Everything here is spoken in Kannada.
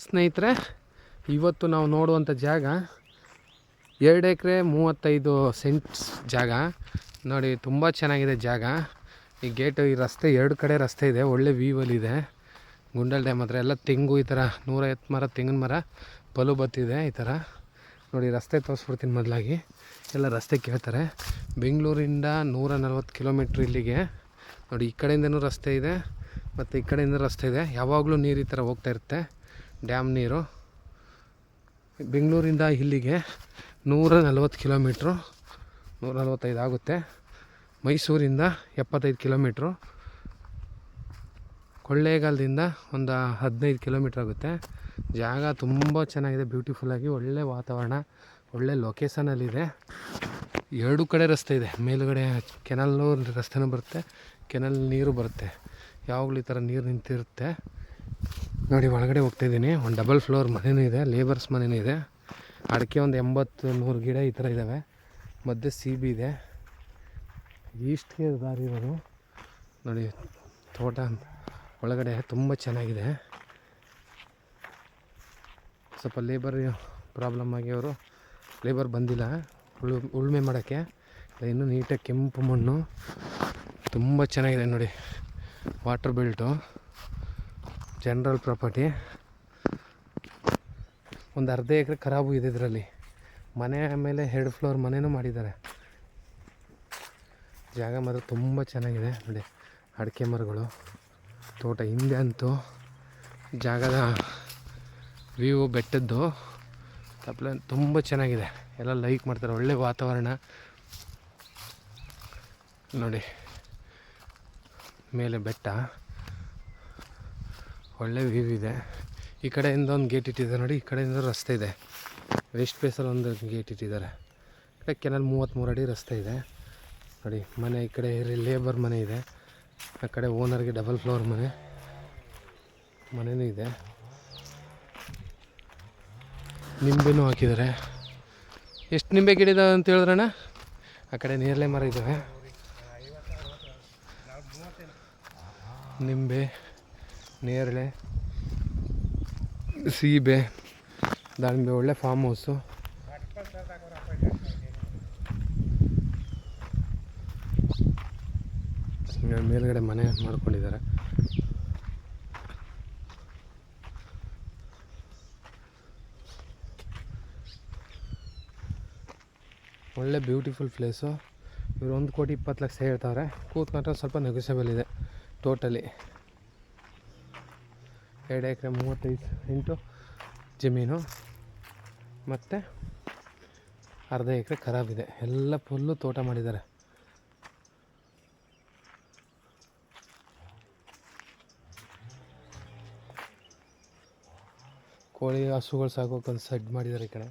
ಸ್ನೇಹಿತರೆ, ಇವತ್ತು ನಾವು ನೋಡುವಂಥ ಜಾಗ 2 ಎಕರೆ 35 ಸೆಂಟ್ಸ್ ಜಾಗ ನೋಡಿ. ತುಂಬ ಚೆನ್ನಾಗಿದೆ ಜಾಗ. ಈ ಗೇಟು, ಈ ರಸ್ತೆ 2 ಕಡೆ ರಸ್ತೆ ಇದೆ, ಒಳ್ಳೆ ವ್ಯೂವಲ್ಲಿದೆ. ಗುಂಡಲ್ ಡ್ಯಾಮ್ ಹತ್ರ ಎಲ್ಲ ತೆಂಗು, ಈ ಥರ 150 ಮರ ತೆಂಗಿನ ಮರ ಬಲು ಬತ್ತಿದೆ. ಈ ಥರ ನೋಡಿ, ರಸ್ತೆ ತೋರಿಸ್ಬಿಡ್ತೀನಿ ಮೊದಲಾಗಿ. ಎಲ್ಲ ರಸ್ತೆ ಕೇಳ್ತಾರೆ. ಬೆಂಗಳೂರಿಂದ 140 ಕಿಲೋಮೀಟ್ರ್ ಇಲ್ಲಿಗೆ ನೋಡಿ. ಈ ಕಡೆಯಿಂದನೂ ರಸ್ತೆ ಇದೆ ಮತ್ತು ಈ ಕಡೆಯಿಂದ ರಸ್ತೆ ಇದೆ. ಯಾವಾಗಲೂ ನೀರು ಈ ಥರ ಹೋಗ್ತಾ ಇರುತ್ತೆ, ಡ್ಯಾಮ್ ನೀರು. ಬೆಂಗಳೂರಿಂದ ಇಲ್ಲಿಗೆ 140 ಕಿಲೋಮೀಟ್ರು, 145 ಆಗುತ್ತೆ. ಮೈಸೂರಿಂದ 75 ಕಿಲೋಮೀಟ್ರು, ಕೊಳ್ಳೇಗಾಲದಿಂದ ಒಂದು 15 ಕಿಲೋಮೀಟ್ರ್ ಆಗುತ್ತೆ. ಜಾಗ ತುಂಬ ಚೆನ್ನಾಗಿದೆ, ಬ್ಯೂಟಿಫುಲ್ಲಾಗಿ, ಒಳ್ಳೆ ವಾತಾವರಣ, ಒಳ್ಳೆ ಲೊಕೇಶನಲ್ಲಿದೆ. 2 ಕಡೆ ರಸ್ತೆ ಇದೆ. ಮೇಲುಗಡೆ ಕೆನಲ್ಲು ರಸ್ತೆನೂ ಬರುತ್ತೆ, ಕೆನಲ್ ನೀರು ಬರುತ್ತೆ. ಯಾವಾಗಲೂ ಈ ಥರ ನೀರು ನಿಂತಿರುತ್ತೆ ನೋಡಿ. ಒಳಗಡೆ ಹೋಗ್ತಾಯಿದ್ದೀನಿ. ಒಂದು ಡಬಲ್ ಫ್ಲೋರ್ ಮನೆಯೂ ಇದೆ, ಲೇಬರ್ಸ್ ಮನೆಯೂ ಇದೆ. ಅಡಿಕೆ ಒಂದು 80-100 ಗಿಡ ಈ ಥರ ಇದ್ದಾವೆ. ಮಧ್ಯೆ CB ಇದೆ. ಈಸ್ಟ್ಗೆ ದಾರಿ ಇರೋದು ನೋಡಿ. ತೋಟ ಒಳಗಡೆ ತುಂಬ ಚೆನ್ನಾಗಿದೆ. ಸ್ವಲ್ಪ ಲೇಬರ್ ಪ್ರಾಬ್ಲಮ್ ಆಗಿ ಅವರು ಲೇಬರ್ ಬಂದಿಲ್ಲ ಉಳುಮೆ ಮಾಡೋಕ್ಕೆ. ಇನ್ನೂ ನೀಟಾಗಿ ಕೆಂಪು ಮಣ್ಣು ತುಂಬ ಚೆನ್ನಾಗಿದೆ ನೋಡಿ. Water belt, general property. ಒಂದು ಅರ್ಧ ಎಕರೆ ಖರಾಬು ಇದೆ ಇದರಲ್ಲಿ. ಮನೆ ಮೇಲೆ 2 ಫ್ಲೋರ್ ಮನೆಯೂ ಮಾಡಿದ್ದಾರೆ. ಜಾಗ ಮಾತ್ರ ತುಂಬ ಚೆನ್ನಾಗಿದೆ ನೋಡಿ. ಅಡಿಕೆ ಮರಗಳು, ತೋಟ. ಹಿಂದೆ ಅಂತೂ ಜಾಗದ ವ್ಯೂ, ಬೆಟ್ಟದ್ದು ತಪ್ಪಲೆ ತುಂಬ ಚೆನ್ನಾಗಿದೆ. ಎಲ್ಲ ಲೈಕ್ ಮಾಡ್ತಾರೆ. ಒಳ್ಳೆ ವಾತಾವರಣ ನೋಡಿ. ಮೇಲೆ ಬೆಟ್ಟ, ಒಳ್ಳೆ ವ್ಯೂ ಇದೆ. ಈ ಕಡೆಯಿಂದ ಒಂದು ಗೇಟ್ ಇಟ್ಟಿದ್ದಾರೆ ನೋಡಿ. ಈ ಕಡೆಯಿಂದ ರಸ್ತೆ ಇದೆ. ವೆಸ್ಟ್ ಫೇಸಲ್ಲಿ ಒಂದು ಗೇಟ್ ಇಟ್ಟಿದ್ದಾರೆ. ಈ ಕಡೆ ಕೆನಲ್ 33 ಅಡಿ ರಸ್ತೆ ಇದೆ ನೋಡಿ. ಮನೆ ಈ ಕಡೆ ಲೇಬರ್ ಮನೆ ಇದೆ, ಆ ಕಡೆ ಓನರ್ಗೆ ಡಬಲ್ ಫ್ಲೋರ್ ಮನೆಯೂ ಇದೆ. ನಿಂಬೆನೂ ಹಾಕಿದ್ದಾರೆ. ಎಷ್ಟು ನಿಂಬೆ ಗಿಡ ಇದಾವೆ ಅಂತ ಹೇಳಿದ್ರಣ್ಣ? ಆ ಕಡೆ ನೇರಳೆ ಮರ ಇದ್ದಾವೆ, ನಿಂಬೆ, ನೇರಳೆ, ಸೀಬೆ, ದಾಳಿಂಬೆ. ಒಳ್ಳೆ ಫಾರ್ಮ್ ಹೌಸು. ಮೇಲ್ಗಡೆ ಮನೆ ಮಾಡ್ಕೊಂಡಿದ್ದಾರೆ. ಒಳ್ಳೆ ಬ್ಯೂಟಿಫುಲ್ ಪ್ಲೇಸು. ಇವರು 1,20,00,000 ಹೇಳ್ತಾರೆ. ಕೂತ್ಕೊಂಡ್ರೆ ಸ್ವಲ್ಪ ನೆಗೋಸಿಯಬಲ್ ಇದೆ. ಟೋಟಲಿ 2 ಎಕರೆ 35 ಸೆಂಟು ಜಮೀನು ಮತ್ತು ಅರ್ಧ ಎಕರೆ ಖರಾಬಿದೆ. ಎಲ್ಲ ಫುಲ್ಲು ತೋಟ ಮಾಡಿದ್ದಾರೆ. ಕೋಳಿ ಹಸುಗಳು ಸಾಕೋಕೆ ಒಂದು ಸೆಡ್ ಮಾಡಿದ್ದಾರೆ ಈ ಕಡೆ.